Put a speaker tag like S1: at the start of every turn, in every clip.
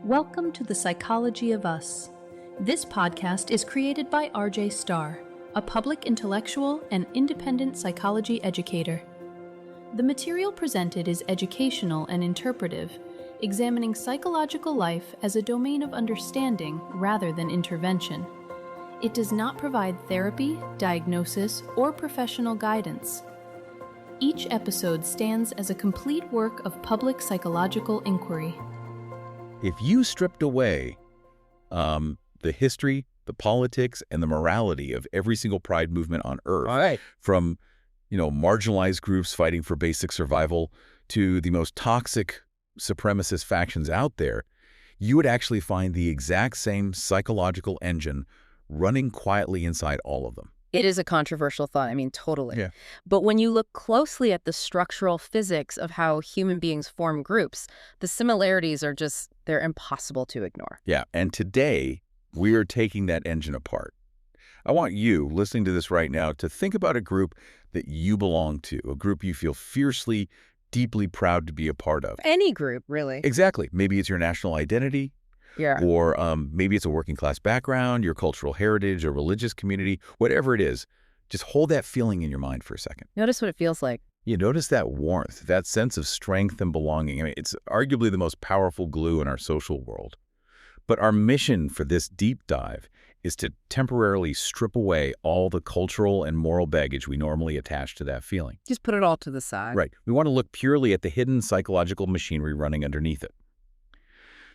S1: Welcome to The Psychology of Us. This podcast is created by R.J. Starr, a public intellectual and independent psychology educator. The material presented is educational and interpretive, examining psychological life as a domain of understanding rather than intervention. It does not provide therapy, diagnosis, or professional guidance. Each episode stands as a complete work of public psychological inquiry.
S2: If you stripped away the history, the politics, and the morality of every single pride movement on Earth, from marginalized groups fighting for basic survival to the most toxic supremacist factions out there, you would actually find the exact same psychological engine running quietly inside all of them.
S3: It is a controversial thought. I mean, totally.
S2: Yeah.
S3: But when you look closely at the structural physics of how human beings form groups, the similarities are they're impossible to ignore.
S2: Yeah, and today we are taking that engine apart. I want you, listening to this right now, to think about a group that you belong to, a group you feel fiercely, deeply proud to be a part of.
S3: Any group, really.
S2: Exactly. Maybe it's your national identity.
S3: Yeah.
S2: Or maybe it's a working class background, your cultural heritage, a religious community, whatever it is. Just hold that feeling in your mind for a second.
S3: Notice what it feels like.
S2: You notice that warmth, that sense of strength and belonging. I mean, it's arguably the most powerful glue in our social world. But our mission for this deep dive is to temporarily strip away all the cultural and moral baggage we normally attach to that feeling.
S3: Just put it all to the side.
S2: Right. We want to look purely at the hidden psychological machinery running underneath it.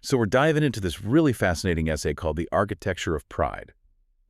S2: So we're diving into this really fascinating essay called The Architecture of Pride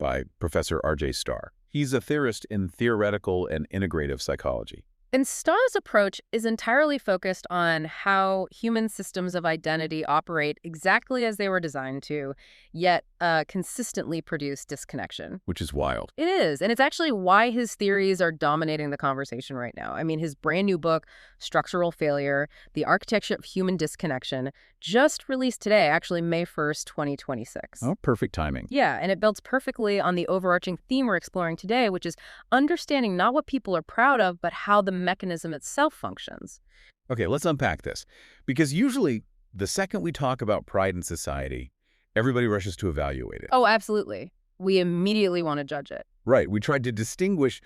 S2: by Professor R.J. Starr. He's a theorist in theoretical and integrative psychology.
S3: And Starr's approach is entirely focused on how human systems of identity operate exactly as they were designed to, yet consistently produce disconnection.
S2: Which is wild.
S3: It is. And it's actually why his theories are dominating the conversation right now. I mean, his brand new book, Structural Failure, The Architecture of Human Disconnection, just released today, actually May 1st, 2026.
S2: Oh, perfect timing.
S3: Yeah, and it builds perfectly on the overarching theme we're exploring today, which is understanding not what people are proud of, but how the mechanism itself functions.
S2: Okay, let's unpack this. Because usually, the second we talk about pride in society, everybody rushes to evaluate it.
S3: Oh, absolutely. We immediately want to judge it.
S2: Right. We tried to distinguish,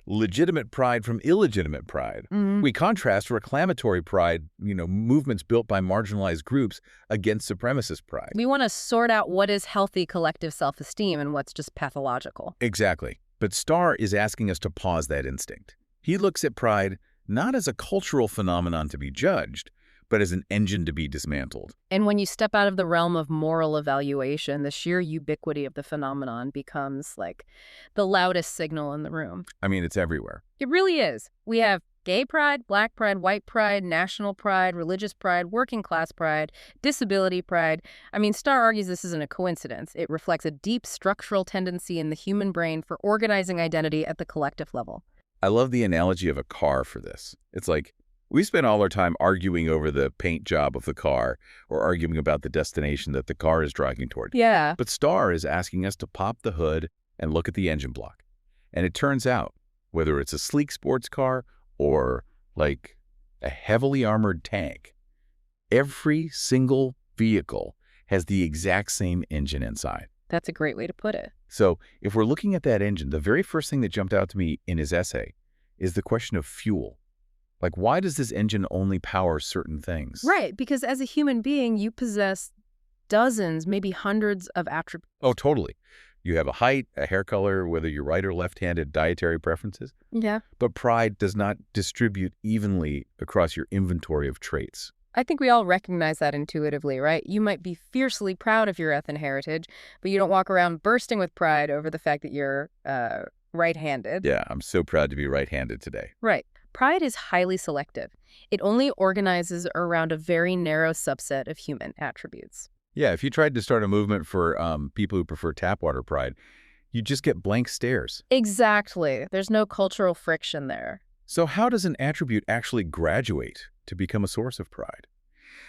S2: legitimate pride from illegitimate pride.
S3: Mm-hmm.
S2: We contrast reclamatory pride, movements built by marginalized groups against supremacist pride.
S3: We want to sort out what is healthy collective self-esteem and what's just pathological.
S2: Exactly. But Starr is asking us to pause that instinct. He looks at pride not as a cultural phenomenon to be judged, but as an engine to be dismantled.
S3: And when you step out of the realm of moral evaluation, the sheer ubiquity of the phenomenon becomes the loudest signal in the room.
S2: I mean, it's everywhere.
S3: It really is. We have gay pride, black pride, white pride, national pride, religious pride, working class pride, disability pride. I mean, Starr argues this isn't a coincidence. It reflects a deep structural tendency in the human brain for organizing identity at the collective level.
S2: I love the analogy of a car for this. It's like, we spend all our time arguing over the paint job of the car or arguing about the destination that the car is driving toward.
S3: Yeah.
S2: But Starr is asking us to pop the hood and look at the engine block. And it turns out, whether it's a sleek sports car or a heavily armored tank, every single vehicle has the exact same engine inside.
S3: That's a great way to put it.
S2: So if we're looking at that engine, the very first thing that jumped out to me in his essay is the question of fuel. Why does this engine only power certain things?
S3: Right, because as a human being, you possess dozens, maybe hundreds of attributes.
S2: Oh, totally. You have a height, a hair color, whether you're right or left-handed, dietary preferences.
S3: Yeah.
S2: But pride does not distribute evenly across your inventory of traits.
S3: I think we all recognize that intuitively, right? You might be fiercely proud of your ethnic heritage, but you don't walk around bursting with pride over the fact that you're right-handed.
S2: Yeah, I'm so proud to be right-handed today.
S3: Right. Pride is highly selective. It only organizes around a very narrow subset of human attributes.
S2: Yeah, if you tried to start a movement for people who prefer tap water pride, you just get blank stares.
S3: Exactly. There's no cultural friction there.
S2: So how does an attribute actually graduate to become a source of pride?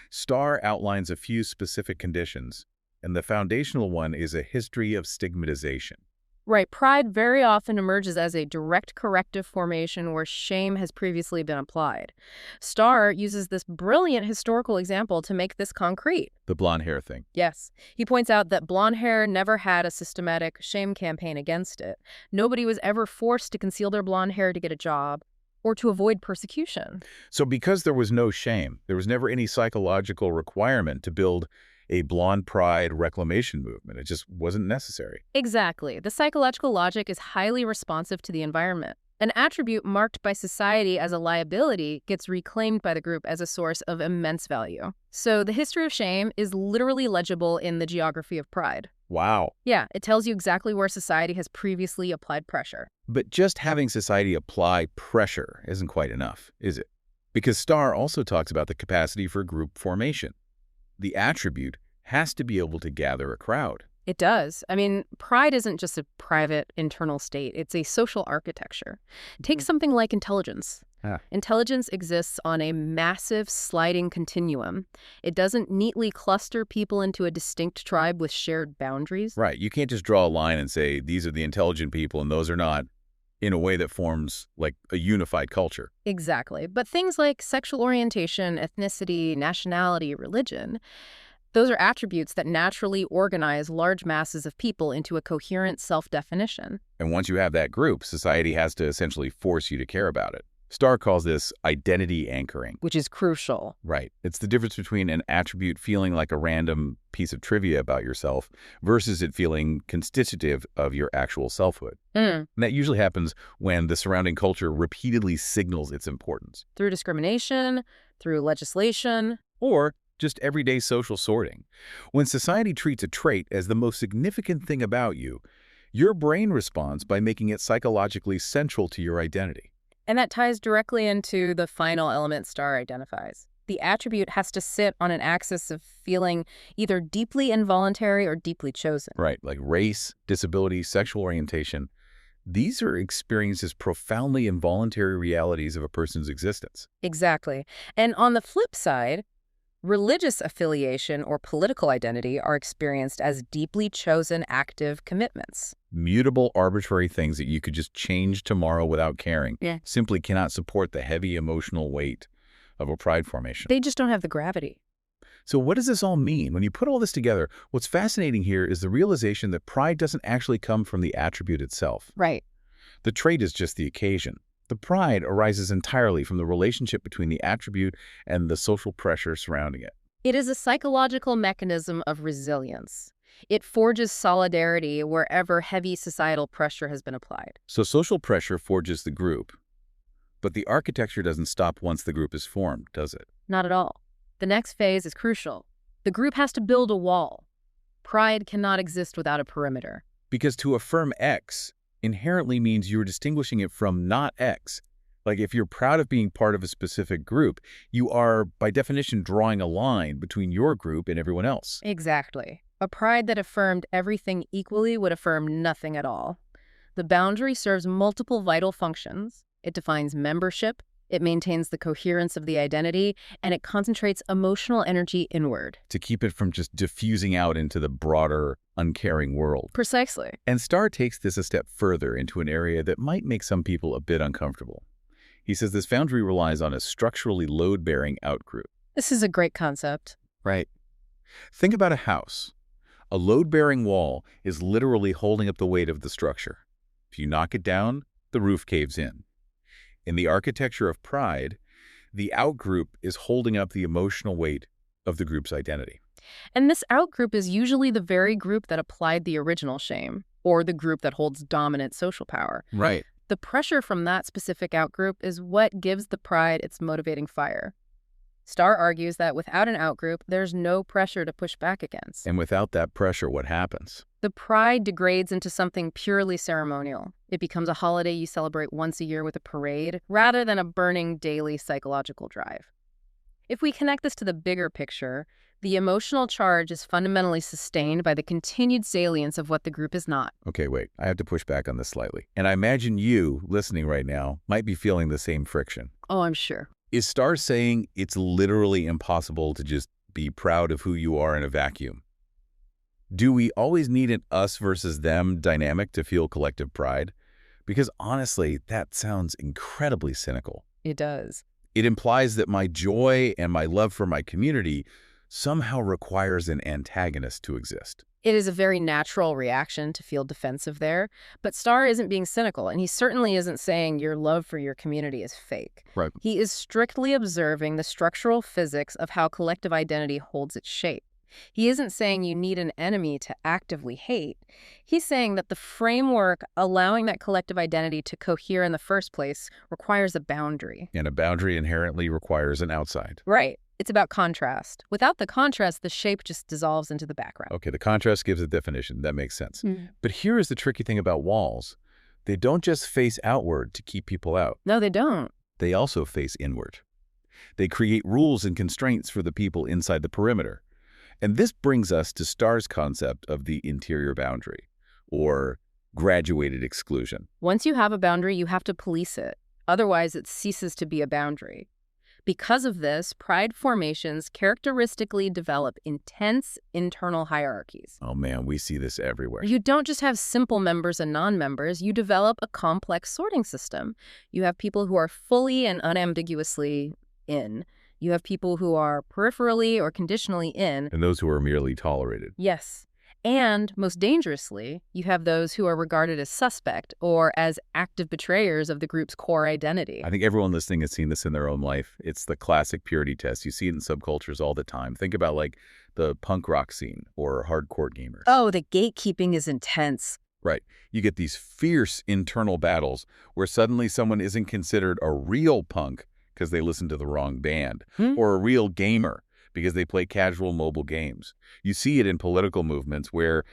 S2: Starr outlines a few specific conditions, and the foundational one is a history of stigmatization.
S3: Right. Pride very often emerges as a direct corrective formation where shame has previously been applied. Starr uses this brilliant historical example to make this concrete.
S2: The blonde hair thing.
S3: Yes. He points out that blonde hair never had a systematic shame campaign against it. Nobody was ever forced to conceal their blonde hair to get a job or to avoid persecution.
S2: So because there was no shame, there was never any psychological requirement to build a blonde pride reclamation movement. It just wasn't necessary.
S3: Exactly. The psychological logic is highly responsive to the environment. An attribute marked by society as a liability gets reclaimed by the group as a source of immense value. So the history of shame is literally legible in the geography of pride.
S2: Wow.
S3: Yeah, it tells you exactly where society has previously applied pressure.
S2: But just having society apply pressure isn't quite enough, is it? Because Starr also talks about the capacity for group formation. The attribute has to be able to gather a crowd.
S3: It does. I mean, pride isn't just a private internal state. It's a social architecture. Take something like intelligence. Intelligence exists on a massive sliding continuum. It doesn't neatly cluster people into a distinct tribe with shared boundaries.
S2: Right. You can't just draw a line and say, these are the intelligent people and those are not, in a way that forms like a unified culture.
S3: Exactly. But things like sexual orientation, ethnicity, nationality, religion, those are attributes that naturally organize large masses of people into a coherent self-definition.
S2: And once you have that group, society has to essentially force you to care about it. Starr calls this identity anchoring.
S3: Which is crucial.
S2: Right. It's the difference between an attribute feeling like a random piece of trivia about yourself versus it feeling constitutive of your actual selfhood. And that usually happens when the surrounding culture repeatedly signals its importance.
S3: Through discrimination, through legislation.
S2: Or just everyday social sorting. When society treats a trait as the most significant thing about you, your brain responds by making it psychologically central to your identity.
S3: And that ties directly into the final element Starr identifies. The attribute has to sit on an axis of feeling either deeply involuntary or deeply chosen.
S2: Right, like race, disability, sexual orientation. These are experienced as profoundly involuntary realities of a person's existence.
S3: Exactly. And on the flip side, religious affiliation or political identity are experienced as deeply chosen active commitments.
S2: Mutable, arbitrary things that you could just change tomorrow without caring simply cannot support the heavy emotional weight of a pride formation.
S3: They just don't have the gravity.
S2: So what does this all mean? When you put all this together, what's fascinating here is the realization that pride doesn't actually come from the attribute itself.
S3: Right.
S2: The trait is just the occasion. The pride arises entirely from the relationship between the attribute and the social pressure surrounding it.
S3: It is a psychological mechanism of resilience. It forges solidarity wherever heavy societal pressure has been applied.
S2: So social pressure forges the group, but the architecture doesn't stop once the group is formed, does it?
S3: Not at all. The next phase is crucial. The group has to build a wall. Pride cannot exist without a perimeter.
S2: Because to affirm X inherently means you're distinguishing it from not X. Like if you're proud of being part of a specific group, you are, by definition, drawing a line between your group and everyone else.
S3: Exactly. A pride that affirmed everything equally would affirm nothing at all. The boundary serves multiple vital functions. It defines membership, it maintains the coherence of the identity, and it concentrates emotional energy inward.
S2: To keep it from just diffusing out into the broader, uncaring world.
S3: Precisely.
S2: And Starr takes this a step further into an area that might make some people a bit uncomfortable. He says this boundary relies on a structurally load-bearing outgroup.
S3: This is a great concept.
S2: Right. Think about a house. A load-bearing wall is literally holding up the weight of the structure. If you knock it down, the roof caves in. In the architecture of pride, the outgroup is holding up the emotional weight of the group's identity.
S3: And this outgroup is usually the very group that applied the original shame, or the group that holds dominant social power.
S2: Right.
S3: The pressure from that specific outgroup is what gives the pride its motivating fire. Starr argues that without an outgroup, there's no pressure to push back against.
S2: And without that pressure, what happens?
S3: The pride degrades into something purely ceremonial. It becomes a holiday you celebrate once a year with a parade, rather than a burning daily psychological drive. If we connect this to the bigger picture, the emotional charge is fundamentally sustained by the continued salience of what the group is not.
S2: Okay, wait. I have to push back on this slightly. And I imagine you, listening right now, might be feeling the same friction.
S3: Oh, I'm sure.
S2: Is Starr saying it's literally impossible to just be proud of who you are in a vacuum? Do we always need an us versus them dynamic to feel collective pride? Because honestly, that sounds incredibly cynical.
S3: It does.
S2: It implies that my joy and my love for my community somehow requires an antagonist to exist.
S3: It is a very natural reaction to feel defensive there, but Starr isn't being cynical, and he certainly isn't saying your love for your community is fake.
S2: Right.
S3: He is strictly observing the structural physics of how collective identity holds its shape. He isn't saying you need an enemy to actively hate. He's saying that the framework allowing that collective identity to cohere in the first place requires a boundary.
S2: And a boundary inherently requires an outside.
S3: Right. It's about contrast. Without the contrast, the shape just dissolves into the background.
S2: Okay, the contrast gives a definition. That makes sense.
S3: Mm.
S2: But here is the tricky thing about walls. They don't just face outward to keep people out.
S3: No, they don't.
S2: They also face inward. They create rules and constraints for the people inside the perimeter. And this brings us to Starr's concept of the interior boundary, or graduated exclusion.
S3: Once you have a boundary, you have to police it. Otherwise, it ceases to be a boundary. Because of this, pride formations characteristically develop intense internal hierarchies.
S2: Oh man, we see this everywhere.
S3: You don't just have simple members and non-members, you develop a complex sorting system. You have people who are fully and unambiguously in. You have people who are peripherally or conditionally in.
S2: And those who are merely tolerated.
S3: Yes. And, most dangerously, you have those who are regarded as suspect or as active betrayers of the group's core identity.
S2: I think everyone listening has seen this in their own life. It's the classic purity test. You see it in subcultures all the time. Think about like the punk rock scene or hardcore gamers.
S3: Oh, the gatekeeping is intense.
S2: Right. You get these fierce internal battles where suddenly someone isn't considered a real punk because they listen to the wrong band, or a real gamer because they play casual mobile games. You see it in political movements where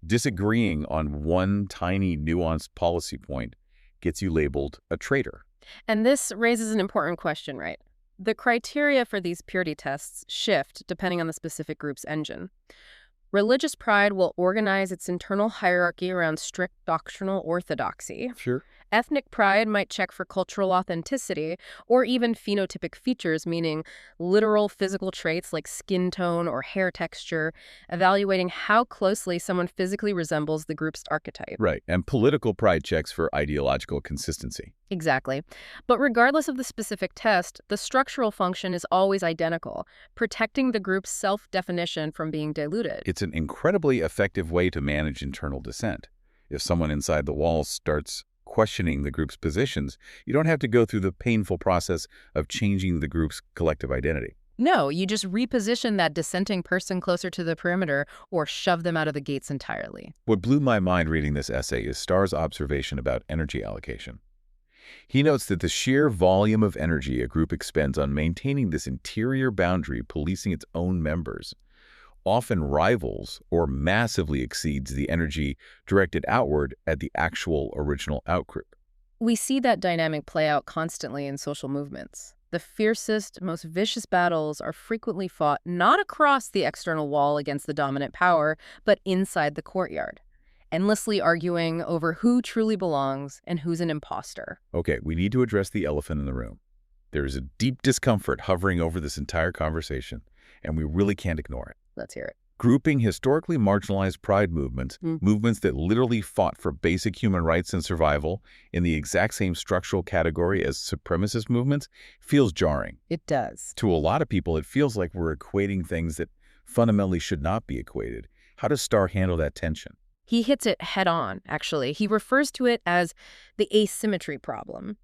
S2: disagreeing on one tiny nuanced policy point gets you labeled a traitor.
S3: And this raises an important question, right? The criteria for these purity tests shift depending on the specific group's engine. Religious pride will organize its internal hierarchy around strict doctrinal orthodoxy.
S2: Sure.
S3: Ethnic pride might check for cultural authenticity or even phenotypic features, meaning literal physical traits like skin tone or hair texture, evaluating how closely someone physically resembles the group's archetype.
S2: Right. And political pride checks for ideological consistency.
S3: Exactly. But regardless of the specific test, the structural function is always identical, protecting the group's self-definition from being diluted.
S2: It's an incredibly effective way to manage internal dissent. If someone inside the walls starts questioning the group's positions, you don't have to go through the painful process of changing the group's collective identity.
S3: No, you just reposition that dissenting person closer to the perimeter or shove them out of the gates entirely.
S2: What blew my mind reading this essay is Starr's observation about energy allocation. He notes that the sheer volume of energy a group expends on maintaining this interior boundary policing its own members often rivals or massively exceeds the energy directed outward at the actual original outgroup.
S3: We see that dynamic play out constantly in social movements. The fiercest, most vicious battles are frequently fought not across the external wall against the dominant power, but inside the courtyard, endlessly arguing over who truly belongs and who's an imposter.
S2: Okay, we need to address the elephant in the room. There is a deep discomfort hovering over this entire conversation, and we really can't ignore it.
S3: Let's hear it.
S2: Grouping historically marginalized pride movements, movements that literally fought for basic human rights and survival, in the exact same structural category as supremacist movements, feels jarring.
S3: It does.
S2: To a lot of people, it feels like we're equating things that fundamentally should not be equated. How does Starr handle that tension?
S3: He hits it head on, actually. He refers to it as the asymmetry problem.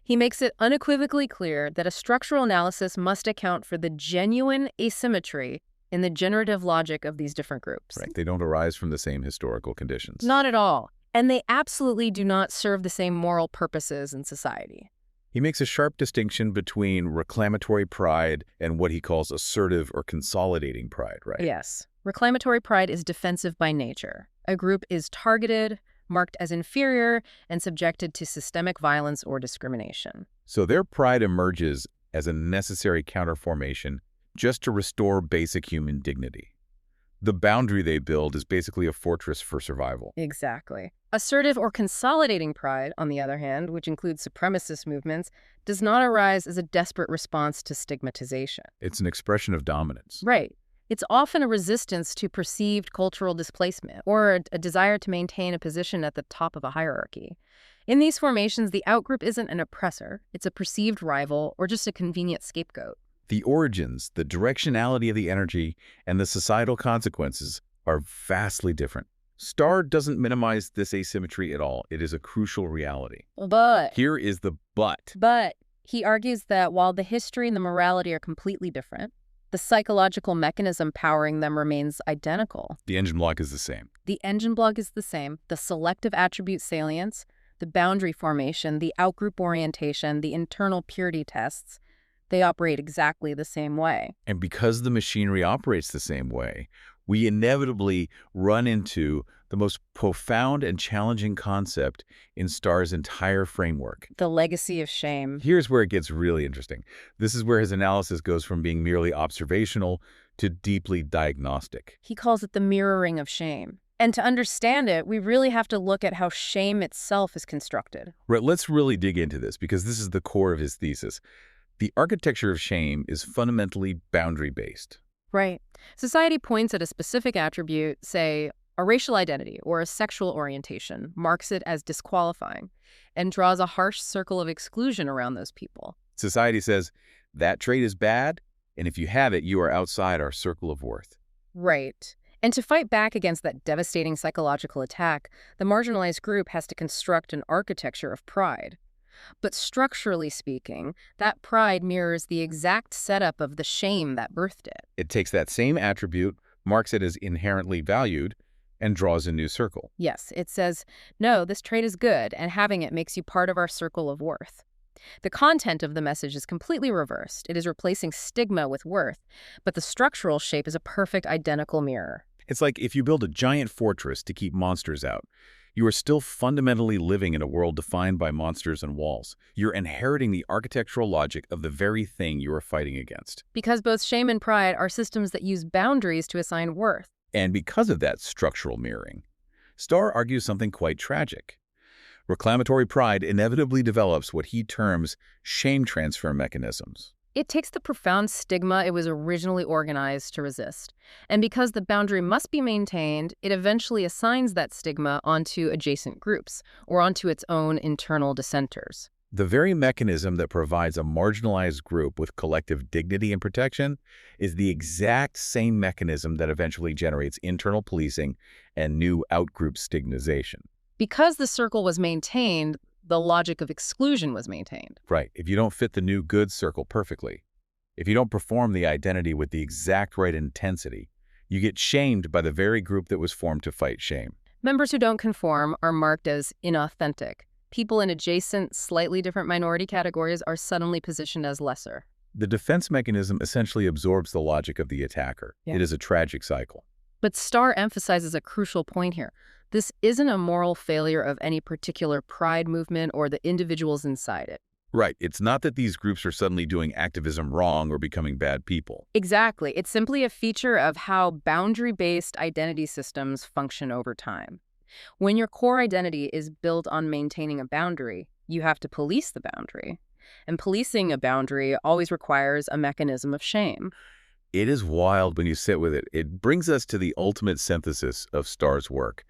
S3: He makes it unequivocally clear that a structural analysis must account for the genuine asymmetry in the generative logic of these different groups.
S2: Right. They don't arise from the same historical conditions.
S3: Not at all. And they absolutely do not serve the same moral purposes in society.
S2: He makes a sharp distinction between reclamatory pride and what he calls assertive or consolidating pride, right?
S3: Yes. Reclamatory pride is defensive by nature. A group is targeted, marked as inferior, and subjected to systemic violence or discrimination.
S2: So their pride emerges as a necessary counterformation just to restore basic human dignity. The boundary they build is basically a fortress for survival.
S3: Exactly. Assertive or consolidating pride, on the other hand, which includes supremacist movements, does not arise as a desperate response to stigmatization.
S2: It's an expression of dominance.
S3: Right. It's often a resistance to perceived cultural displacement or a desire to maintain a position at the top of a hierarchy. In these formations, the outgroup isn't an oppressor. It's a perceived rival or just a convenient scapegoat.
S2: The origins, the directionality of the energy, and the societal consequences are vastly different. Starr doesn't minimize this asymmetry at all. It is a crucial reality.
S3: But
S2: Here is the but.
S3: But he argues that while the history and the morality are completely different, the psychological mechanism powering them remains identical.
S2: The engine block is the same.
S3: The engine block is the same. The selective attribute salience, the boundary formation, the outgroup orientation, the internal purity tests, they operate exactly the same way.
S2: And because the machinery operates the same way, we inevitably run into the most profound and challenging concept in Starr's entire framework.
S3: The legacy of shame.
S2: Here's where it gets really interesting. This is where his analysis goes from being merely observational to deeply diagnostic.
S3: He calls it the mirroring of shame. And to understand it, we really have to look at how shame itself is constructed.
S2: Right, let's really dig into this because this is the core of his thesis. The architecture of shame is fundamentally boundary-based.
S3: Right. Society points at a specific attribute, say, a racial identity or a sexual orientation, marks it as disqualifying, and draws a harsh circle of exclusion around those people.
S2: Society says, that trait is bad, and if you have it, you are outside our circle of worth.
S3: Right. And to fight back against that devastating psychological attack, the marginalized group has to construct an architecture of pride. But structurally speaking, that pride mirrors the exact setup of the shame that birthed it.
S2: It takes that same attribute, marks it as inherently valued, and draws a new circle.
S3: Yes, it says, no, this trait is good, and having it makes you part of our circle of worth. The content of the message is completely reversed. It is replacing stigma with worth, but the structural shape is a perfect identical mirror.
S2: It's like if you build a giant fortress to keep monsters out, you are still fundamentally living in a world defined by monsters and walls. You're inheriting the architectural logic of the very thing you are fighting against.
S3: Because both shame and pride are systems that use boundaries to assign worth.
S2: And because of that structural mirroring, Starr argues something quite tragic. Reclamatory pride inevitably develops what he terms shame transfer mechanisms.
S3: It takes the profound stigma it was originally organized to resist. And because the boundary must be maintained, it eventually assigns that stigma onto adjacent groups or onto its own internal dissenters.
S2: The very mechanism that provides a marginalized group with collective dignity and protection is the exact same mechanism that eventually generates internal policing and new outgroup stigmatization.
S3: Because the circle was maintained, the logic of exclusion was maintained.
S2: Right. If you don't fit the new good circle perfectly, if you don't perform the identity with the exact right intensity, you get shamed by the very group that was formed to fight shame.
S3: Members who don't conform are marked as inauthentic. People in adjacent, slightly different minority categories are suddenly positioned as lesser.
S2: The defense mechanism essentially absorbs the logic of the attacker.
S3: Yeah.
S2: It is a tragic cycle.
S3: But Starr emphasizes a crucial point here. This isn't a moral failure of any particular pride movement or the individuals inside it.
S2: Right. It's not that these groups are suddenly doing activism wrong or becoming bad people.
S3: Exactly. It's simply a feature of how boundary-based identity systems function over time. When your core identity is built on maintaining a boundary, you have to police the boundary. And policing a boundary always requires a mechanism of shame.
S2: It is wild when you sit with it. It brings us to the ultimate synthesis of Starr's work.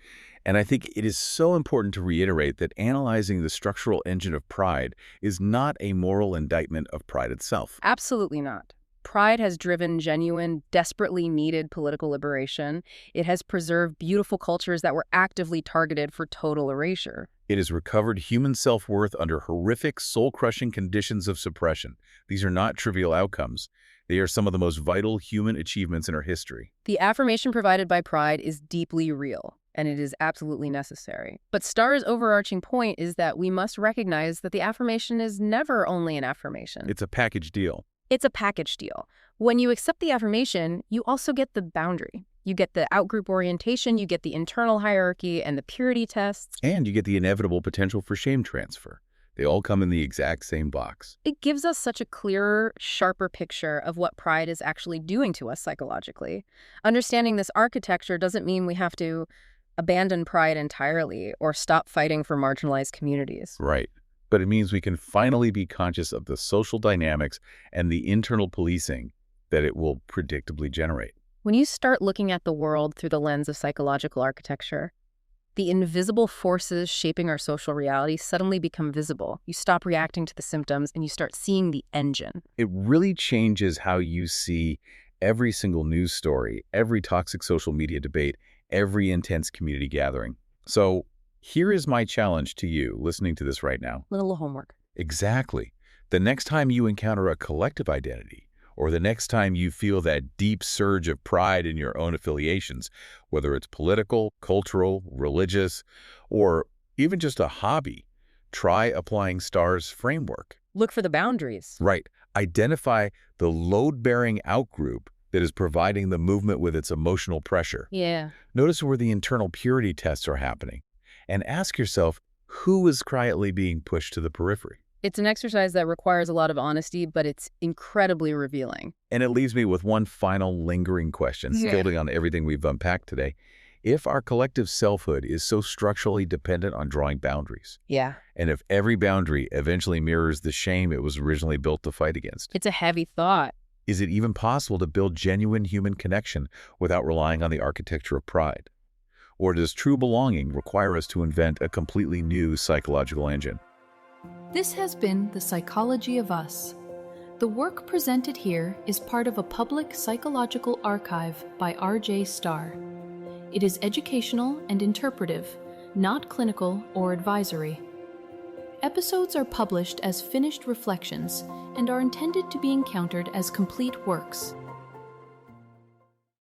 S2: And I think it is so important to reiterate that analyzing the structural engine of pride is not a moral indictment of pride itself.
S3: Absolutely not. Pride has driven genuine, desperately needed political liberation. It has preserved beautiful cultures that were actively targeted for total erasure.
S2: It has recovered human self-worth under horrific, soul-crushing conditions of suppression. These are not trivial outcomes. They are some of the most vital human achievements in our history.
S3: The affirmation provided by pride is deeply real, and it is absolutely necessary. But Starr's overarching point is that we must recognize that the affirmation is never only an affirmation.
S2: It's a package deal.
S3: It's a package deal. When you accept the affirmation, you also get the boundary. You get the outgroup orientation, you get the internal hierarchy and the purity tests.
S2: And you get the inevitable potential for shame transfer. They all come in the exact same box.
S3: It gives us such a clearer, sharper picture of what pride is actually doing to us psychologically. Understanding this architecture doesn't mean we have to abandon pride entirely or stop fighting for marginalized communities.
S2: Right. But it means we can finally be conscious of the social dynamics and the internal policing that it will predictably generate.
S3: When you start looking at the world through the lens of psychological architecture, the invisible forces shaping our social reality suddenly become visible. You stop reacting to the symptoms and you start seeing the engine.
S2: It really changes how you see every single news story, every toxic social media debate, every intense community gathering. So here is my challenge to you listening to this right now.
S3: Little homework.
S2: Exactly. The next time you encounter a collective identity, or the next time you feel that deep surge of pride in your own affiliations, whether it's political, cultural, religious, or even just a hobby, try applying STAR's framework.
S3: Look for the boundaries.
S2: Right. Identify the load-bearing outgroup that is providing the movement with its emotional pressure.
S3: Yeah.
S2: Notice where the internal purity tests are happening, and ask yourself, who is quietly being pushed to the periphery?
S3: It's an exercise that requires a lot of honesty, but it's incredibly revealing.
S2: And it leaves me with one final lingering question, building on everything we've unpacked today. If our collective selfhood is so structurally dependent on drawing boundaries, and if every boundary eventually mirrors the shame it was originally built to fight against,
S3: It's a heavy thought.
S2: is it even possible to build genuine human connection without relying on the architecture of pride? Or does true belonging require us to invent a completely new psychological engine?
S1: This has been The Psychology of Us. The work presented here is part of a public psychological archive by R.J. Starr. It is educational and interpretive, not clinical or advisory. Episodes are published as finished reflections and are intended to be encountered as complete works.